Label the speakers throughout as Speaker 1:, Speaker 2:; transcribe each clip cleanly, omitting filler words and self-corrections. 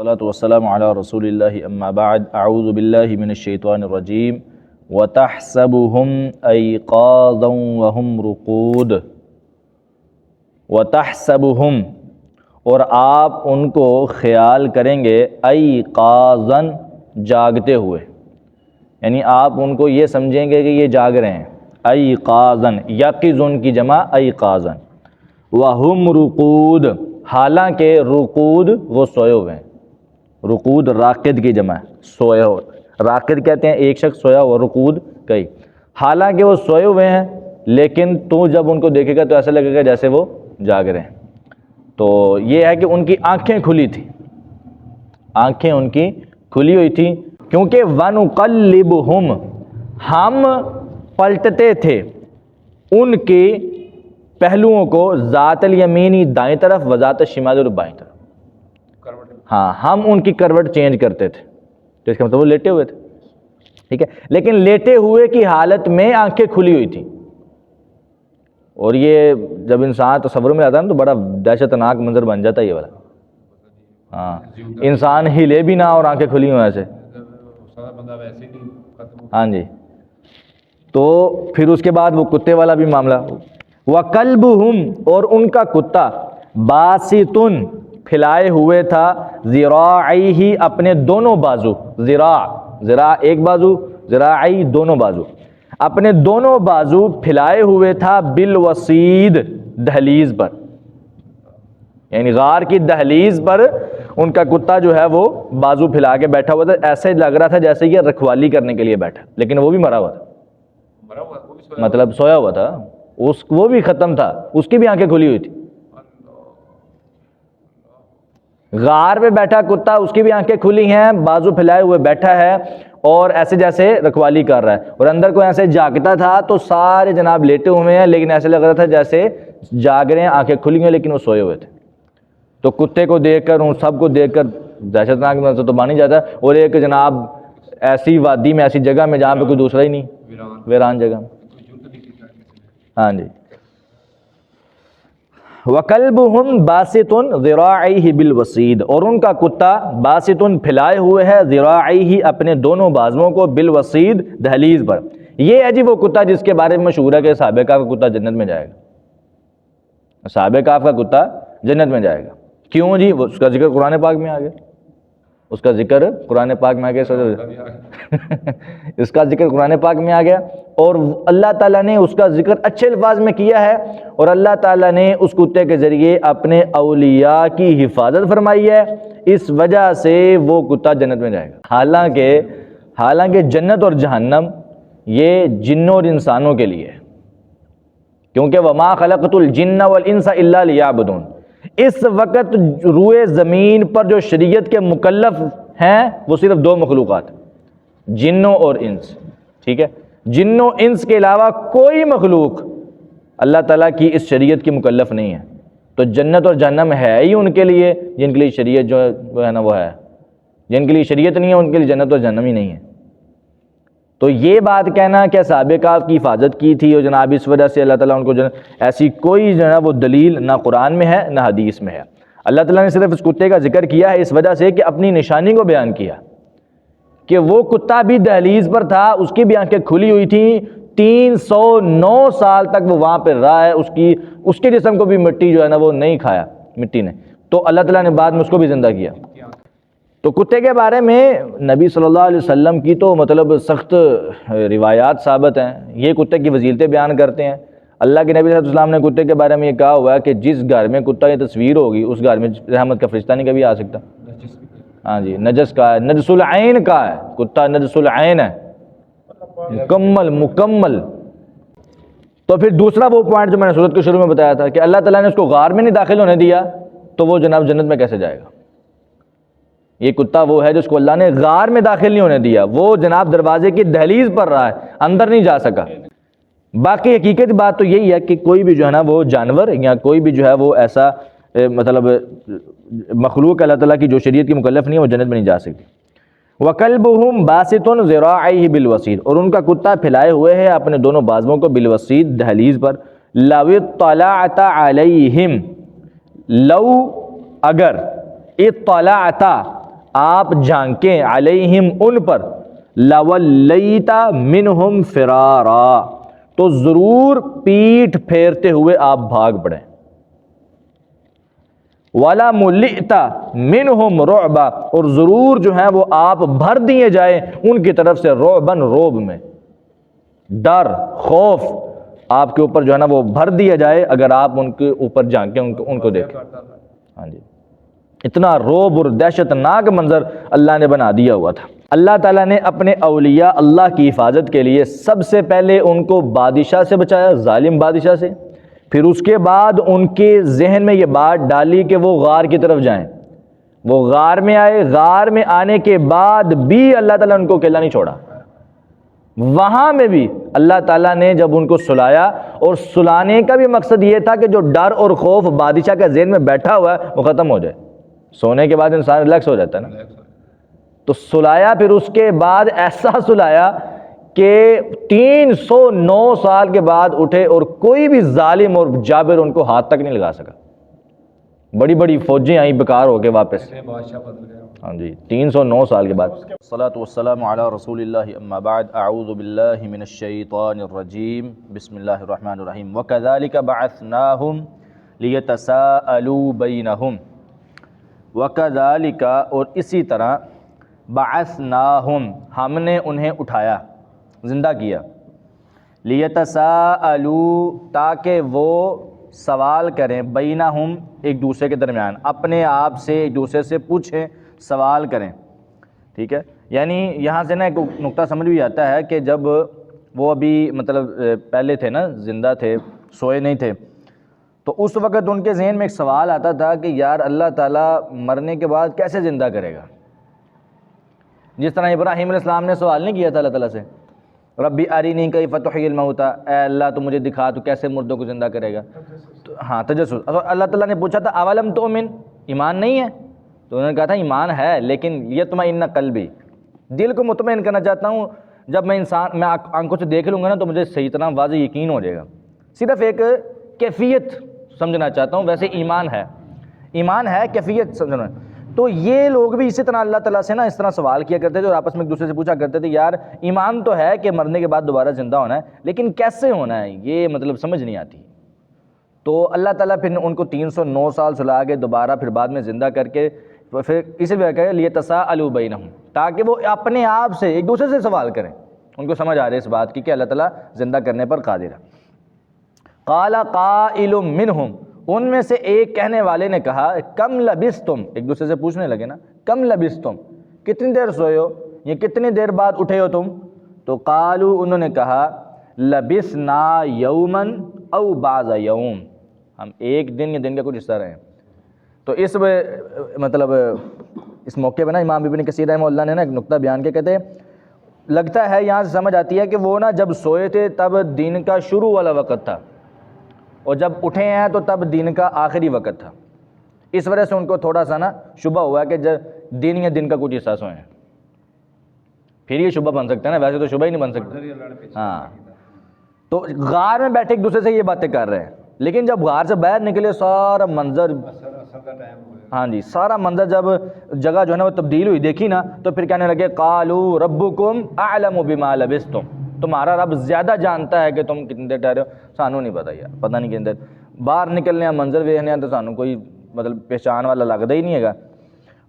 Speaker 1: والصلاة والسلام علی رسول اللہ اما بعد اعوذ باللہ من الشیطان الرجیم وتحسبهم ایقاظا وهم رقود وتحسبهم اور آپ ان کو خیال کریں گے ایقاظا جاگتے ہوئے، یعنی آپ ان کو یہ سمجھیں گے کہ یہ جاگ رہے ہیں۔ ایقاظا یقظن کی جمع ایقاظا، وہم رقود حالانکہ رقود وہ سوئے ہوئے ہیں۔ رقود راقد کی جمع ہے، سویا ہوا۔ راقد کہتے ہیں ایک شخص سویا ہوا، رقود کئی، حالانکہ وہ سوئے ہوئے ہیں لیکن تو جب ان کو دیکھے گا تو ایسا لگے گا جیسے وہ جاگ رہے ہیں۔ تو یہ ہے کہ ان کی آنکھیں کھلی تھی، آنکھیں ان کی کھلی ہوئی تھی، کیونکہ وَنُقَلِّبُهُمْ ہم پلٹتے تھے ان کے پہلوؤں کو، ذات الیمینی دائیں طرف و ذات الشمال اور بائیں طرف۔ ہاں، ہم ان کی کروٹ چینج کرتے تھے، تو اس کا مطلب وہ لیٹے ہوئے تھے، ٹھیک ہے، لیکن لیٹے ہوئے کی حالت میں آنکھیں کھلی ہوئی تھی۔ اور یہ جب انسان تصور میں آتا ہے نا تو بڑا دہشت ناک منظر بن جاتا ہے یہ والا۔ ہاں، انسان ہلے بھی نہ اور آنکھیں کھلی ہوئیں ایسے۔ ہاں جی، تو پھر اس کے بعد وہ کتے والا بھی معاملہ۔ وَكَلْبُهُمْ اور ان کا کتا، باسطن پھیلائے ہوئے تھا، ذراعیہ اپنے دونوں بازو، ذراع ایک بازو، ذراعی دونوں بازو، اپنے دونوں بازو پھیلائے ہوئے تھا، بالوسید دہلیز پر، یعنی غار کی دہلیز پر ان کا کتا جو ہے وہ بازو پھیلا کے بیٹھا ہوا تھا، ایسے لگ رہا تھا جیسے یہ رکھوالی کرنے کے لیے بیٹھا، لیکن وہ بھی مرا ہوا تھا، مطلب سویا ہوا تھا، وہ بھی ختم تھا، اس کی بھی آنکھیں کھلی ہوئی تھی۔ غار پہ بیٹھا کتا، اس کی بھی آنکھیں کھلی ہیں، بازو پھیلائے ہوئے بیٹھا ہے اور ایسے جیسے رکھوالی کر رہا ہے، اور اندر کوئی ایسے جاگتا تھا تو سارے جناب لیٹے ہوئے ہیں لیکن ایسے لگ رہا تھا جیسے جاگ رہے ہیں، آنکھیں کھلی ہیں لیکن وہ سوئے ہوئے تھے۔ تو کتے کو دیکھ کر، ان سب کو دیکھ کر دہشت ناک منظر تو بن ہی جاتا ہے، اور ایک جناب ایسی وادی میں، ایسی جگہ میں جہاں پہ کوئی دوسرا ہی نہیں، ویران جگہ۔ ہاں جی، وَكَلْبُهُمْ بَاسِطٌ ذِرَاعَيْهِ بِالْوَسِيدِ اور ان کا کتا باسطن پھیلائے ہوئے ہے، ذراعیہ اپنے دونوں بازوؤں کو، بالوسید دہلیز پر۔ یہ ہے جی وہ کتا جس کے بارے میں مشہور ہے کہ صحابہ کہف کا کتا جنت میں جائے گا، صحابہ کہف کا کتا جنت میں جائے گا۔ کیوں جی؟ اس کا ذکر قرآن پاک میں آ گیا، اس کا ذکر قرآن پاک میں آ گیا، اس کا ذکر قرآن پاک میں آ گیا، اور اللہ تعالیٰ نے اس کا ذکر اچھے الفاظ میں کیا ہے، اور اللہ تعالیٰ نے اس کتے کے ذریعے اپنے اولیاء کی حفاظت فرمائی ہے، اس وجہ سے وہ کتا جنت میں جائے گا۔ حالانکہ جنت اور جہنم یہ جنوں اور انسانوں کے لیے ہے، کیونکہ وما خلقت الجن والانس الا لیعبدون۔ اس وقت روئے زمین پر جو شریعت کے مکلف ہیں وہ صرف دو مخلوقات، جنوں اور انس، ٹھیک ہے، جنوں انس کے علاوہ کوئی مخلوق اللہ تعالیٰ کی اس شریعت کی مکلف نہیں ہے۔ تو جنت اور جہنم ہے ہی ان کے لیے جن کے لیے شریعت جو ہے نا وہ ہے، جن کے لیے شریعت نہیں ہے ان کے لیے جنت اور جہنم ہی نہیں ہے۔ تو یہ بات کہنا کہ صحابہ کہف کی حفاظت کی تھی اور جناب اس وجہ سے اللہ تعالیٰ ان کو ایسی کوئی جو ہے وہ دلیل نہ قرآن میں ہے نہ حدیث میں ہے۔ اللہ تعالیٰ نے صرف اس کتے کا ذکر کیا ہے اس وجہ سے کہ اپنی نشانی کو بیان کیا کہ وہ کتا بھی دہلیز پر تھا، اس کی بھی آنکھیں کھلی ہوئی تھیں، 309 سال تک وہ وہاں پہ رہا ہے، اس کے جسم کو بھی مٹی جو ہے نا وہ نہیں کھایا مٹی نے، تو اللہ تعالیٰ نے بعد میں اس کو بھی زندہ کیا۔ تو کتے کے بارے میں نبی صلی اللہ علیہ وسلم کی تو مطلب سخت روایات ثابت ہیں، یہ کتے کی فضیلتیں بیان کرتے ہیں۔ اللہ کے نبی صلی اللہ علیہ وسلم نے کتے کے بارے میں یہ کہا ہوا ہے کہ جس گھر میں کتا کی تصویر ہوگی اس گھر میں رحمت کا فرشتہ نہیں کبھی آ سکتا۔ ہاں جی، نجس کا ہے، نجس العین کا ہے، کتا نجس العین ہے، مکمل۔ تو پھر دوسرا وہ پوائنٹ جو میں نے سورت کے شروع میں بتایا تھا کہ اللہ تعالیٰ نے اس کو غار میں نہیں داخل ہونے دیا تو وہ جناب جنت میں کیسے جائے گا؟ یہ کتا وہ ہے جس کو اللہ نے غار میں داخل نہیں ہونے دیا، وہ جناب دروازے کی دہلیز پر رہا ہے، اندر نہیں جا سکا۔ باقی حقیقت بات تو یہی ہے کہ کوئی بھی جو ہے نا وہ جانور یا کوئی بھی جو ہے وہ ایسا مطلب مخلوق اللہ تعالیٰ کی جو شریعت کی مکلف نہیں ہے وہ جنت میں نہیں جا سکتی۔ وَكَلْبُهُمْ بَاسِطٌ ذِرَاعَيْهِ بِالْوَسِيدِ اور ان کا کتا پھیلائے ہوئے ہے اپنے دونوں بازوؤں کو، بالوسید دہلیز پر۔ لَوِ اطَّلَعْتَ عَلَيْهِمْ لو اگر اطلعت آپ جھانکیں علیہم ان پر، لولیت منہم فرارا تو ضرور پیٹھ پھیرتے ہوئے آپ بھاگ پڑیں، ولا ملئت منہم رعبا اور ضرور جو ہے وہ آپ بھر دیے جائیں ان کی طرف سے رعبن روب میں، ڈر خوف آپ کے اوپر جو ہے نا وہ بھر دیا جائے اگر آپ ان کے اوپر جھانکیں، ان کو دیکھیں۔ ہاں جی، اتنا روب اور دہشت ناک منظر اللہ نے بنا دیا ہوا تھا۔ اللہ تعالیٰ نے اپنے اولیاء اللہ کی حفاظت کے لیے سب سے پہلے ان کو بادشاہ سے بچایا، ظالم بادشاہ سے، پھر اس کے بعد ان کے ذہن میں یہ بات ڈالی کہ وہ غار کی طرف جائیں، وہ غار میں آئے، غار میں آنے کے بعد بھی اللہ تعالیٰ نے ان کو اکیلا نہیں چھوڑا، وہاں میں بھی اللہ تعالیٰ نے جب ان کو سلایا، اور سلانے کا بھی مقصد یہ تھا کہ جو ڈر اور خوف بادشاہ کا ذہن میں بیٹھا ہوا ہے وہ ختم ہو جائے۔ سونے کے بعد انسان ریلیکس ہو جاتا ہے نا، تو سلایا، پھر اس کے بعد ایسا سلایا کہ 309 سال کے بعد اٹھے اور کوئی بھی ظالم اور جابر ان کو ہاتھ تک نہیں لگا سکا۔ بڑی بڑی فوجیں آئیں بیکار ہو کے واپس، ہاں جی 309 سال کے بعد۔ الصلاۃ والسلام علی رسول اللہ، اما بعد، اعوذ باللہ من الشیطان الرجیم، بسم اللہ الرحمن الرحیم۔ وکذالک بعثناہم لیتساءلوا بینہم، وکذالک اور اسی طرح، بعثناہم ہم نے انہیں اٹھایا، زندہ کیا، لیتساءلوا تاکہ وہ سوال کریں، بینہم ایک دوسرے کے درمیان، اپنے آپ سے ایک دوسرے سے پوچھیں، سوال کریں، ٹھیک ہے۔ یعنی یہاں سے نا ایک نقطہ سمجھ بھی آتا ہے کہ جب وہ ابھی مطلب پہلے تھے نا، زندہ تھے، سوئے نہیں تھے، تو اس وقت ان کے ذہن میں ایک سوال آتا تھا کہ یار اللہ تعالیٰ مرنے کے بعد کیسے زندہ کرے گا؟ جس طرح ابراہیم علیہ السلام نے سوال نہیں کیا تھا اللہ تعالیٰ سے، ربی ارینی کیف تحیی الموتیٰ، اے اللہ تو مجھے دکھا تو کیسے مردوں کو زندہ کرے گا؟ ہاں تجسس۔ اللہ تعالیٰ نے پوچھا تھا اولم تؤمن، ایمان نہیں ہے؟ تو انہوں نے کہا تھا ایمان ہے لیکن یطمئن قلبی، دل کو مطمئن کرنا چاہتا ہوں، جب میں آنکھوں سے دیکھ لوں گا نا تو مجھے صحیح طرح واضح یقین ہو جائے گا، صرف ایک کیفیت سمجھنا چاہتا ہوں، ویسے ایمان ہے کیفیت سمجھنا۔ تو یہ لوگ بھی اسی طرح اللہ تعالیٰ سے نا اس طرح سوال کیا کرتے تھے اور آپس میں ایک دوسرے سے پوچھا کرتے تھے یار ایمان تو ہے کہ مرنے کے بعد دوبارہ زندہ ہونا ہے، لیکن کیسے ہونا ہے یہ مطلب سمجھ نہیں آتی۔ تو اللہ تعالیٰ پھر ان کو 309 سال سلا کے دوبارہ پھر بعد میں زندہ کر کے پھر اسی لیے کہ لیتساءلوا بینہم، تاکہ وہ اپنے آپ سے ایک دوسرے سے سوال کریں، ان کو سمجھ آ رہی ہے اس بات کی کہ اللہ تعالیٰ زندہ کرنے پر قادر ہے۔ قال قائل منہم، ان میں سے ایک کہنے والے نے کہا، کم لبثتم، ایک دوسرے سے پوچھنے لگے نا، کم لبثتم، کتنی دیر سوئے ہو، یہ کتنی دیر بعد اٹھے ہو تم؟ تو قالو، انہوں نے کہا، لبثنا یوما او بعض یوم، ہم ایک دن یا دن کا کچھ حصہ رہے ہیں۔ تو اس مطلب اس موقع پہ نا امام ابن کثیر رحمہ اللہ نے نا ایک نقطہ بیان کے کہتے ہیں، لگتا ہے یہاں سے سمجھ آتی ہے کہ وہ نا جب سوئے تھے تب دن کا شروع والا وقت تھا، اور جب اٹھے ہیں تو تب دن کا آخری وقت تھا، اس وجہ سے ان کو تھوڑا سا نا شبہ ہوا کہ جب دن یا دن کا کچھ حصہ سوئے ہیں، پھر یہ شبہ بن سکتا ہے نا، ویسے تو شبہ ہی نہیں بن سکتا۔ ہاں، تو غار میں بیٹھے ایک دوسرے سے یہ باتیں کر رہے ہیں، لیکن جب غار سے باہر نکلے سارا منظر، ہاں جی سارا منظر جب جگہ جو ہے نا وہ تبدیل ہوئی دیکھی نا، تو پھر کہنے لگے قالو ربکم اعلم بما لبثتم، تمہارا رب زیادہ جانتا ہے کہ تم کتنی دیر ٹھہرے ہو، سانو نہیں پتا یار، پتہ نہیں کتنی دیر، باہر نکلنے ہیں منظر ویکھنے ہیں تو سانو کوئی مطلب پہچان والا لگتا ہی نہیں ہے گا۔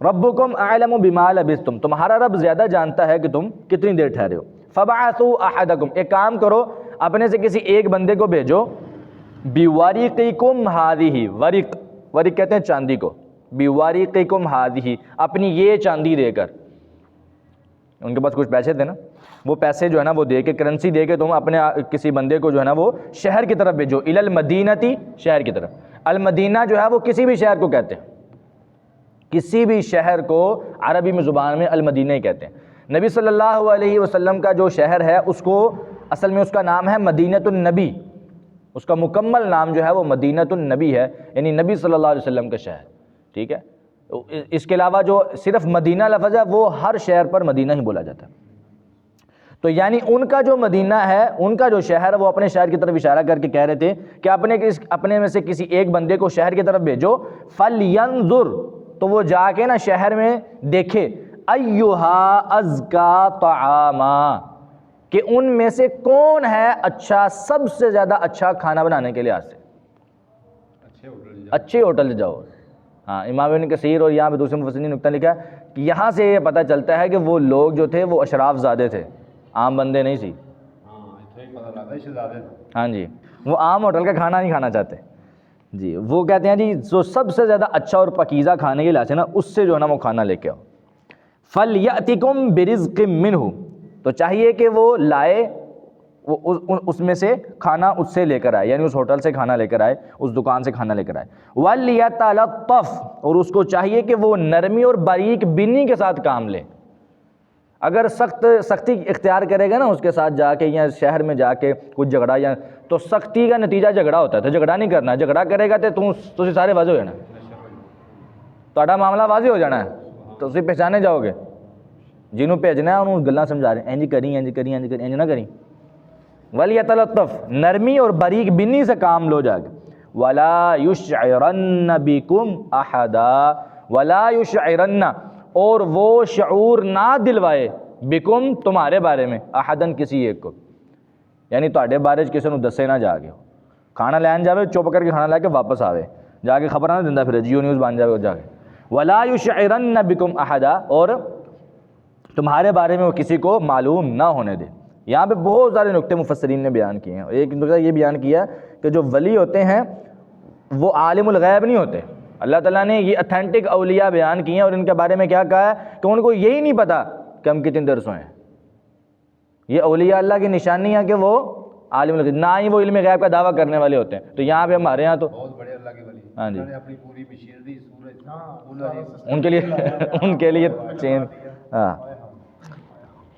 Speaker 1: ربکم اعلم بما لبثتم، تمہارا رب زیادہ جانتا ہے کہ تم کتنی دیر ٹھہرے ہو۔ فبعثوا احدکم، ایک کام کرو اپنے سے کسی ایک بندے کو بھیجو، بورقکم ہذہ، ورق کہتے ہیں چاندی کو، بورقکم ہذہ، اپنی یہ چاندی دے کر، ان کے پاس کچھ پیسے تھے نا، وہ پیسے جو ہے نا وہ دے کے، کرنسی دے کے تم اپنے کسی بندے کو جو ہے نا وہ شہر کی طرف بھیجو، الی المدینتی، شہر کی طرف۔ المدینہ جو ہے وہ کسی بھی شہر کو کہتے ہیں، کسی بھی شہر کو عربی میں زبان میں المدینہ ہی کہتے ہیں۔ نبی صلی اللہ علیہ وسلم کا جو شہر ہے اس کو اصل میں اس کا نام ہے مدینۃ النبی، اس کا مکمل نام جو ہے وہ مدینۃ النبی ہے، یعنی نبی صلی اللہ علیہ وسلم کا شہر، ٹھیک ہے۔ اس کے علاوہ جو صرف مدینہ لفظ ہے وہ ہر شہر پر مدینہ ہی بولا جاتا ہے۔ تو یعنی ان کا جو مدینہ ہے، ان کا جو شہر ہے، وہ اپنے شہر کی طرف اشارہ کر کے کہہ رہے تھے کہ اپنے میں سے کسی ایک بندے کو شہر کی طرف بھیجو، فَلْيَنْظُرْ، تو وہ جا کے نا شہر میں دیکھے ایہا ازکا طعاما، کہ ان میں سے کون ہے اچھا، سب سے زیادہ اچھا کھانا بنانے کے لحاظ سے، اچھے ہوٹل سے جاؤ۔ ہاں، امام ابن کثیر اور یہاں پہ دوسرے مفسرین نے نکتہ لکھا ہے کہ یہاں سے یہ پتہ چلتا ہے کہ وہ لوگ جو تھے وہ اشراف زادے تھے، عام بندے نہیں سی۔ ہاں جی، وہ عام ہوٹل کا کھانا نہیں کھانا چاہتے جی، وہ کہتے ہیں جی جو سب سے زیادہ اچھا اور پاکیزہ کھانے کے لحاظ سے نا اس سے جو ہے نا وہ کھانا لے کے آؤ۔ فَلْيَأْتِكُمْ بِرِزْقٍ مِّنْهُ، تو چاہیے کہ وہ لائے اس میں سے کھانا اس سے لے کر آئے، یعنی اس ہوٹل سے کھانا لے کر آئے، اس دکان سے کھانا لے کر آئے۔ وَلْيَتَلَطَّفْ، اور اس کو چاہیے کہ وہ نرمی اور باریک بینی کے ساتھ کام لے۔ اگر سختی اختیار کرے گا نا اس کے ساتھ جا کے یا شہر میں جا کے کچھ جھگڑا، یا تو سختی کا نتیجہ جھگڑا ہوتا ہے، تو جھگڑا نہیں کرنا، جھگڑا کرے گا تو تسی سارے واضح ہو جانا، تہاڈا معاملہ واضح ہو جانا ہے، تو تسی پہچانے جاؤ گے۔ جنہوں بھیجنا ہے انہوں گلاں سمجھا رہے ہیں، انج کریں انج کریں انج کریں، انج نہ کریں۔ وَلْيَتَلَطَّفْ، نرمی اور باریک بینی سے کام لو جا کے۔ وَلَا يُشْعِرَنَّ بِكُمْ أَحَدًا، وَلَا يُشْعِرَنَّ، اور وہ شعور نہ دلوائے، بکم تمہارے بارے میں، احدن کسی ایک کو، یعنی تہاڈے بارے کسی نو دسے نہ جا کے، کھانا لین جاوے چپ کر کے کھانا لے کے واپس آوے، جا کے خبر نہ دیندا پھر جیو نیوز بن جاوے جا کے۔ وَلَا يُشْعِرَنَّ بِكُمْ أَحَدًا، اور تمہارے بارے میں وہ کسی کو معلوم نہ ہونے دے۔ یہاں پہ بہت سارے نکتے مفسرین نے بیان کیے ہیں۔ ایک نکتہ یہ بیان کیا کہ جو ولی ہوتے ہیں وہ عالم الغیب نہیں ہوتے۔ اللہ تعالیٰ نے یہ اتھینٹک اولیاء بیان کیے ہیں اور ان کے بارے میں کیا کہا ہے کہ ان کو یہی نہیں پتا کہ ہم کتنے دیر سوئے ہیں۔ یہ اولیاء اللہ کی نشانی ہے کہ وہ عالم الغیب، نہ ہی وہ علم غیب کا دعویٰ کرنے والے ہوتے ہیں۔ تو یہاں پہ ہمارے یہاں تو
Speaker 2: بہت بڑے اللہ کے ولی،
Speaker 1: ہاں جی،
Speaker 2: اپنی پوری مشینری سورج
Speaker 1: ان کے لیے چینج، ہاں،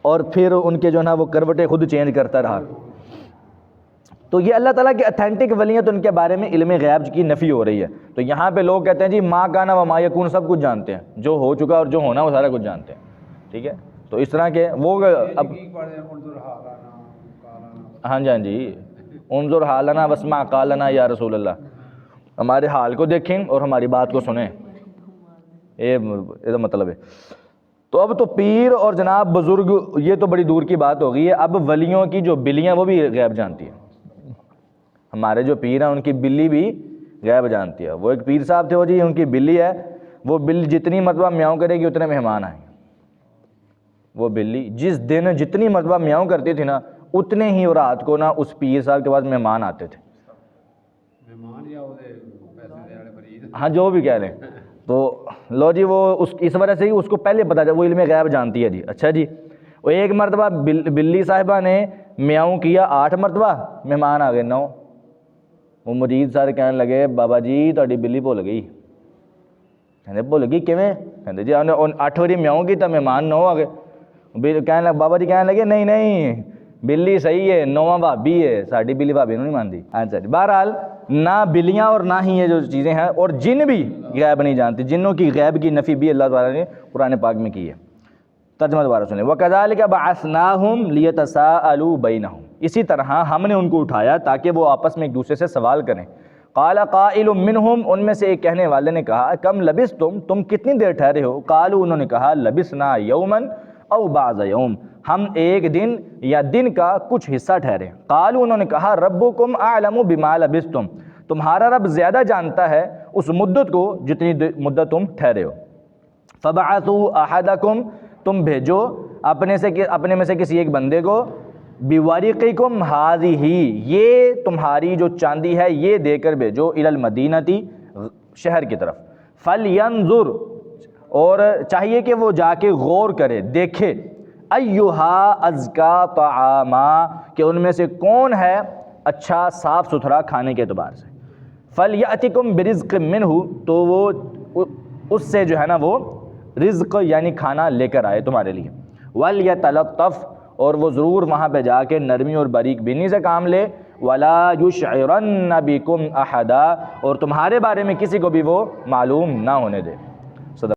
Speaker 1: اور پھر ان کے جو ہے نا وہ کروٹیں خود چینج کرتا رہا۔ تو یہ اللہ تعالیٰ کے اتھینٹک ولی ہیں، تو ان کے بارے میں علم غیب کی نفی ہو رہی ہے۔ تو یہاں پہ لوگ کہتے ہیں جی ما کانا و ما یکون سب کچھ جانتے ہیں، جو ہو چکا اور جو ہونا وہ سارا کچھ جانتے ہیں، ٹھیک ہے۔ تو اس طرح کے وہ اب ہاں جی، ہاں جی، انظر حالنا واسمع قالنا یا رسول اللہ، ہمارے حال کو دیکھیں اور ہماری بات کو سنیں، یہ مطلب ہے۔ تو اب تو پیر اور جناب بزرگ یہ تو بڑی دور کی بات ہو گئی ہے، اب ولیوں کی جو بلیاں وہ بھی غیب جانتی ہیں۔ ہمارے جو پیر ہیں ان کی بلی بھی غیب جانتی ہے۔ وہ ایک پیر صاحب تھے، وہ جی ان کی بلی ہے، وہ بلی جتنی مرتبہ میاؤں کرے گی اتنے مہمان آئیں گے۔ وہ بلی جس دن جتنی مرتبہ میاؤں کرتی تھی نا اتنے ہی رات کو نا اس پیر صاحب کے پاس مہمان آتے تھے، ہاں جو بھی کہہ لیں۔ تو لو جی وہ اس وجہ سے ہی اس کو پہلے پتا چلا، وہ علم غیب جانتی ہے جی۔ اچھا جی، وہ ایک مرتبہ بلی صاحبہ نے میاؤں کیا 8 مرتبہ، مہمان آ گئے 9۔ وہ مرید سارے کہنے لگے بابا جی تہاڈی بلی بھول گئی۔ کہنے بھول گئی کیویں؟ کہتے جی 8 واری میاؤں کی تو مہمان 9 آ گئے۔ کہنے لگے بابا جی کہنے لگے نہیں نہیں بلی صحیح ہے، 9واں بھابی ہے، ساڈی بلی بھابی نہیں مانتی۔ اچھا جی، بہرحال نہ بلیاں اور نہ ہی یہ جو چیزیں ہیں، اور جن بھی غیب نہیں جانتے، جنوں کی غیب کی نفی بھی اللہ تعالیٰ نے قرآن پاک میں کی ہے۔ ترجمہ دوبارہ سنیں، وَكَذَلِكَ بَعَثْنَاهُمْ لِيَتَسَاءَلُوا بَيْنَهُمْ، اسی طرح ہم نے ان کو اٹھایا تاکہ وہ آپس میں ایک دوسرے سے سوال کریں۔ قَالَ قَائِلٌ مِّنْهُمْ، ان میں سے ایک کہنے والے نے کہا کم لبثتم، تم کتنی دیر ٹھہرے ہو؟ قالوا، انہوں نے کہا لبثنا یوما او بعض یوم، ہم ایک دن یا دن کا کچھ حصہ ٹھہرے۔ قالوا، انہوں نے کہا ربکم اعلم بما لبثتم، تمہارا رب زیادہ جانتا ہے اس مدت کو جتنی مدت تم ٹھہرے ہو۔ فبعثوا احدکم، تم بھیجو اپنے میں سے کسی ایک بندے کو، بورقکم ہذہ، یہ تمہاری جو چاندی ہے یہ دے کر بھیجو، الی المدینۃ، شہر کی طرف۔ فلینظر، اور چاہیے کہ وہ جا کے غور کرے، دیکھے، ایہا ازکا طعاما، کہ ان میں سے کون ہے اچھا صاف ستھرا کھانے کے اعتبار سے۔ فلیأتکم برزق منہ، تو وہ اس سے جو ہے نا وہ رزق یعنی کھانا لے کر آئے تمہارے لیے۔ ولیتلطف، اور وہ ضرور وہاں پہ جا کے نرمی اور باریک بینی سے کام لے۔ ولا یشعرن بکم احدا، اور تمہارے بارے میں کسی کو بھی وہ معلوم نہ ہونے دے۔